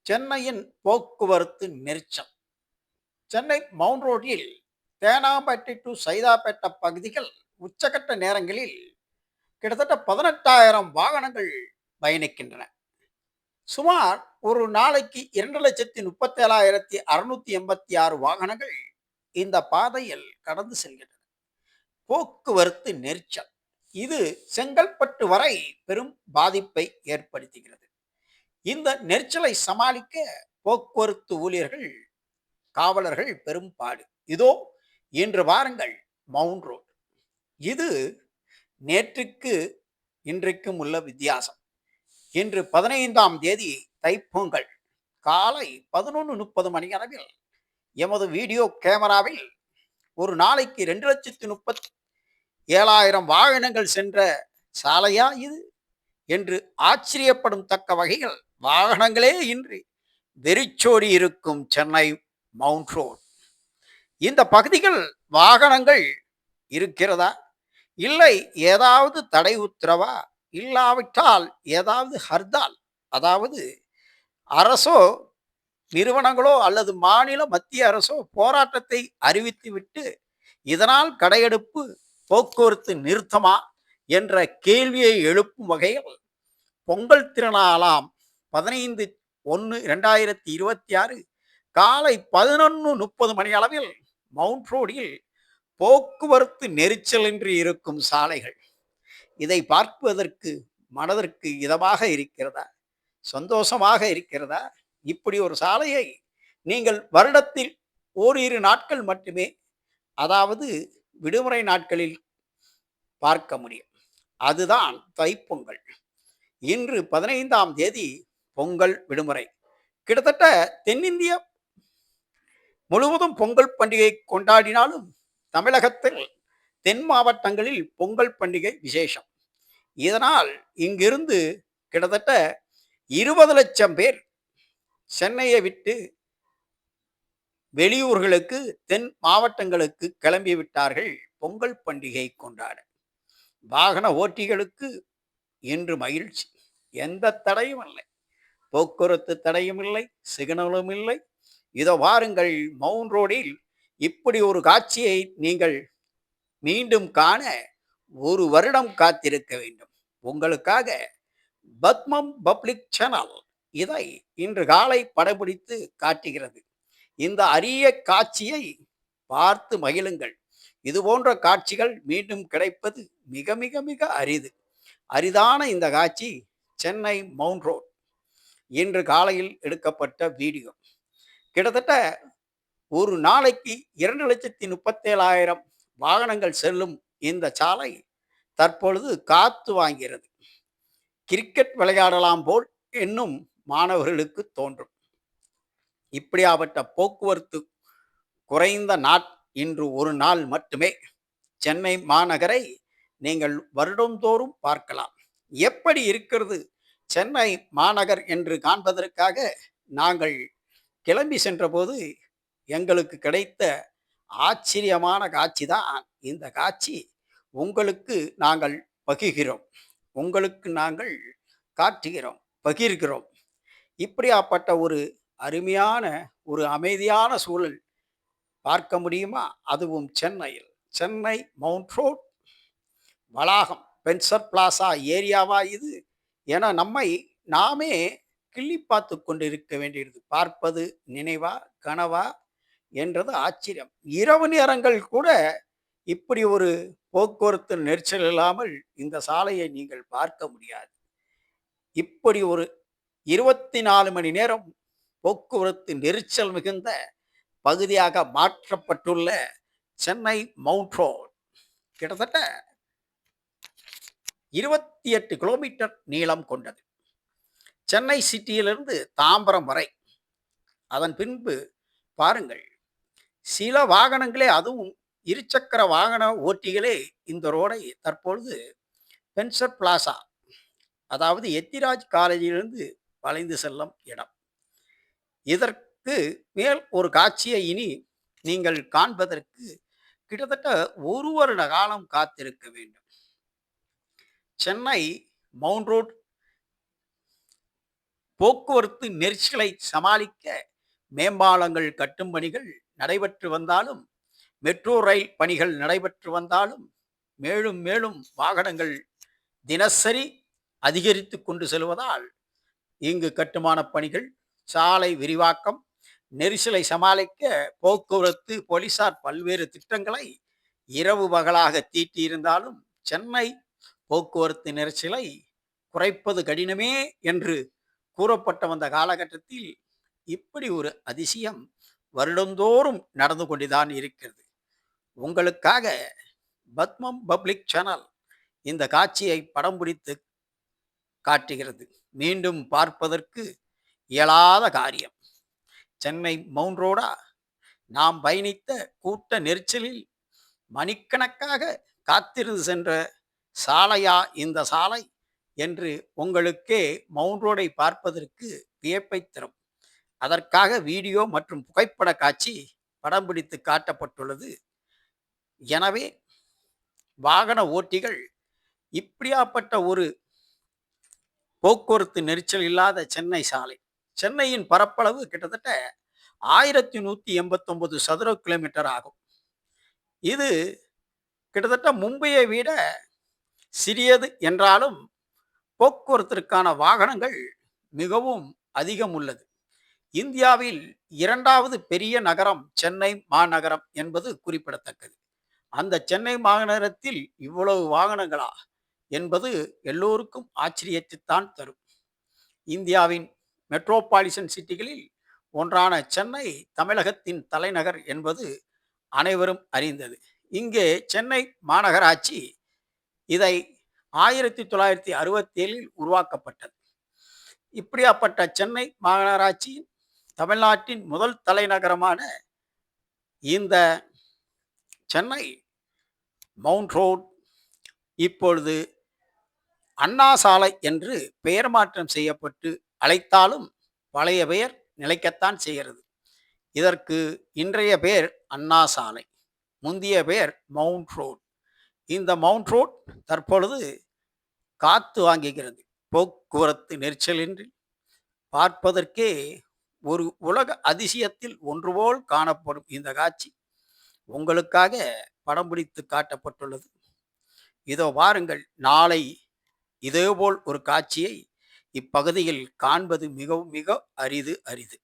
சென்னையின் போக்குவரத்து நெரிசல். சென்னை மவுண்ட் ரோட்டில் தேனாம்பேட்டை டு சைதாப்பேட்டை பகுதிகள் உச்சகட்ட நேரங்களில் கிட்டத்தட்ட 18,000 வாகனங்கள் பயணிக்கின்றன. சுமார் ஒரு நாளைக்கு 2,37,686 வாகனங்கள் இந்த பாதையில் கடந்து செல்கின்றன. போக்குவரத்து நெரிசல் இது செங்கல்பட்டு வரை பெரும் பாதிப்பை ஏற்படுத்துகிறது. இந்த நெரிசலை சமாளிக்க போக்குவரத்து ஊழியர்கள், காவலர்கள் பெரும்பாடு. இதோ இன்று வாருங்கள் மவுண்ட் ரோட். இது நேற்றுக்கு இன்றைக்கும் உள்ள வித்தியாசம். இன்று 15ஆம் தேதி தைப்பொங்கல். காலை 11:30 மணி அளவில் எமது வீடியோ கேமராவில் ஒரு நாளைக்கு 2,37,000 வாகனங்கள் சென்ற சாலையா இது என்று ஆச்சரியப்படும் தக்க வகையில் வாகனங்களே இன்றி வெறிச்சோடி இருக்கும் சென்னை மவுண்ட் ரோட். இந்த பகுதிகள் வாகனங்கள் இருக்கிறதா, இல்லை ஏதாவது தடை உத்தரவா, இல்லாவிட்டால் ஏதாவது ஹர்தால், அதாவது அரசோ நிறுவனங்களோ அல்லது மாநில மத்திய அரசோ போராட்டத்தை அறிவித்துவிட்டு இதனால் கடையெடுப்பு, போக்குவரத்து நிறுத்தமா என்ற கேள்வியை எழுப்பும் வகையில் பொங்கல் திருநாளாம் 15/1/2026 காலை 11:30 மணி அளவில் மவுண்ட் ரோடில் போக்குவரத்து நெரிசலின்றி இருக்கும் சாலைகள். இதை பார்ப்பதற்கு மனதிற்கு இதமாக இருக்கிறதா, சந்தோஷமாக இருக்கிறதா? இப்படி ஒரு சாலையை நீங்கள் வருடத்தில் ஓரிரு நாட்கள் மட்டுமே, அதாவது விடுமுறை நாட்களில் பார்க்க முடியும். அதுதான் தைப்பொங்கல். இன்று 15ஆம் தேதி பொங்கல் விடுமுறை. கிட்டத்தட்ட தென்னிந்திய முழுவதும் பொங்கல் பண்டிகை கொண்டாடினாலும் தமிழகத்தில் தென் மாவட்டங்களில் பொங்கல் பண்டிகை விசேஷம். இதனால் இங்கிருந்து கிட்டத்தட்ட 20 லட்சம் பேர் சென்னையை விட்டு வெளியூர்களுக்கு, தென் மாவட்டங்களுக்கு கிளம்பி விட்டார்கள் பொங்கல் பண்டிகை கொண்டாட. வாகன ஓட்டிகளுக்கு இன்று மகிழ்ச்சி. எந்த தடையும் இல்லை, போக்குவரத்து தடையும் இல்லை, சிக்னலும் இல்லை. இதோ வாருங்கள் மவுண்ட் ரோடில் இப்படி ஒரு காட்சியை நீங்கள் மீண்டும் காண ஒரு வருடம் காத்திருக்க வேண்டும். உங்களுக்காக பத்மம் பப்ளிக் சேனல் இதை இன்று காலை படம்பிடித்து காட்டுகிறது. இந்த அரிய காட்சியை பார்த்து மகிழுங்கள். இது போன்ற காட்சிகள் மீண்டும் கிடைப்பது மிக மிக மிக அரிது. அரிதான இந்த காட்சி சென்னை மவுண்ட் ரோட் இன்று காலையில் எடுக்கப்பட்ட வீடியோ. கிட்டத்தட்ட ஒரு நாளைக்கு 2,37,000 வாகனங்கள் செல்லும் இந்த சாலை தற்பொழுது காத்து வாங்கிறது. கிரிக்கெட் விளையாடலாம் போல் இன்னும் மாணவர்களுக்கு தோன்றும். இப்படியாப்பட்ட போக்குவரத்து குறைந்த இன்று ஒரு நாள் மட்டுமே சென்னை மாநகரை நீங்கள் வருடந்தோறும் பார்க்கலாம். எப்படி இருக்கிறது சென்னை மாநகர் என்று காண்பதற்காக நாங்கள் கிளம்பி சென்றபோது எங்களுக்கு கிடைத்த ஆச்சரியமான காட்சி தான் இந்த காட்சி. உங்களுக்கு நாங்கள் பகிர்கிறோம், உங்களுக்கு நாங்கள் காட்டுகிறோம், பகிர்கிறோம். இப்படியாப்பட்ட ஒரு அருமையான, ஒரு அமைதியான சூழல் பார்க்க முடியுமா? அதுவும் சென்னையில். சென்னை மவுண்ட் ரோட் வளாகம், பென்சர் பிளாசா ஏரியாவா இது என நம்மை நாமே கிள்ளி பார்த்து கொண்டிருக்க வேண்டியது. பார்ப்பது நினைவா, கனவா என்றது ஆச்சரியம். இரவு நேரங்கள் கூட இப்படி ஒரு போக்குவரத்து நெரிசல் இல்லாமல் இந்த சாலையை நீங்கள் பார்க்க முடியாது. இப்படி ஒரு 24 மணி நேரம் போக்குவரத்து நெரிசல் மிகுந்த பகுதியாக மாற்றப்பட்டுள்ள சென்னை மவுண்ட் ரோட் கிட்டத்தட்ட 28 கிலோமீட்டர் நீளம் கொண்டது. சென்னை சிட்டியிலிருந்து தாம்பரம் வரை. அதன் பின்பு பாருங்கள், சில வாகனங்களே, அதுவும் இருசக்கர வாகன ஓட்டிகளே இந்த ரோடை தற்பொழுது பென்சர் பிளாசா, அதாவது எத்திராஜ் காலேஜிலிருந்து வளைந்து செல்லும் இடம். இதற்கு மேல் ஒரு காட்சியை இனி நீங்கள் காண்பதற்கு கிட்டத்தட்ட ஒரு வருட காலம் காத்திருக்க வேண்டும். சென்னை மவுண்ட் ரோட் போக்குவரத்து நெரிசலை சமாளிக்க மேம்பாலங்கள் கட்டும் பணிகள் நடைபெற்று வந்தாலும், மெட்ரோ ரயில் பணிகள் நடைபெற்று வந்தாலும், மேலும் மேலும் வாகனங்கள் தினசரி அதிகரித்துக் கொண்டு செல்வதால் இங்கு கட்டுமான பணிகள், சாலை விரிவாக்கம், நெரிசலை சமாளிக்க போக்குவரத்து போலீசார் பல்வேறு திட்டங்களை இரவு பகலாக தீட்டியிருந்தாலும், சென்னை போக்குவரத்து நெரிசலை குறைப்பது கடினமே என்று கூறப்பட்ட வந்த காலகட்டத்தில் இப்படி ஒரு அதிசயம் வருடந்தோறும் நடந்து கொண்டுதான் இருக்கிறது. உங்களுக்காக பத்மம் பப்ளிக் சேனல் இந்த காட்சியை படம் பிடித்து காட்டுகிறது. மீண்டும் பார்ப்பதற்கு இயலாத காரியம். சென்னை மவுண்ட் ரோடா, நாம் பயணித்த கூட்ட நெரிசலில் மணிக்கணக்காக காத்திருந்து சென்ற சாலையா இந்த சாலை என்று உங்களுக்கே மவுண்ட் ரோடை பார்ப்பதற்கு வியப்பை தரும். அதற்காக வீடியோ மற்றும் புகைப்பட காட்சி படம் பிடித்து காட்டப்பட்டுள்ளது. எனவே வாகன ஓட்டிகள் இப்படியாப்பட்ட ஒரு போக்குவரத்து நெரிசல் இல்லாத சென்னை சாலை, சென்னையின் பரப்பளவு கிட்டத்தட்ட 1189 சதுர கிலோமீட்டர் ஆகும். இது கிட்டத்தட்ட மும்பையை விட சிறியது என்றாலும் போக்குவரத்திற்கான வாகனங்கள் மிகவும் அதிகம் உள்ளது. இந்தியாவில் இரண்டாவது பெரிய நகரம் சென்னை மாநகரம் என்பது குறிப்பிடத்தக்கது. அந்த சென்னை மாநகரத்தில் இவ்வளவு வாகனங்களா என்பது எல்லோருக்கும் ஆச்சரியத்தைத்தான் தரும். இந்தியாவின் மெட்ரோபாலிசன் சிட்டிகளில் ஒன்றான சென்னை தமிழகத்தின் தலைநகர் என்பது அனைவரும் அறிந்தது. இங்கே சென்னை மாநகராட்சி இதை 1967 உருவாக்கப்பட்டது. இப்படியாப்பட்ட சென்னை மாநகராட்சி தமிழ்நாட்டின் முதல் தலைநகரமான இந்த சென்னை மவுண்ட் ரோட் இப்பொழுது அண்ணா சாலை என்று பெயர் மாற்றம் செய்யப்பட்டு அழைத்தாலும் பழைய பெயர் நிலைக்கத்தான் செய்கிறது. இதற்கு இன்றைய பெயர் அண்ணா சாலை, முந்தைய பெயர் மவுண்ட் ரோட். இந்த மவுண்ட் ரோட் தற்பொழுது காத்து வாங்குகிறது. போக்குவரத்து நெரிசலின்றி பார்ப்பதற்கே ஒரு உலக அதிசயத்தில் ஒன்று போல் காணப்படும் இந்த காட்சி உங்களுக்காக படம் பிடித்து காட்டப்பட்டுள்ளது. இதோ வாருங்கள், நாளை இதேபோல் ஒரு காட்சியை இப்பகுதியில் காண்பது மிகவும் மிக அரிது அரிது.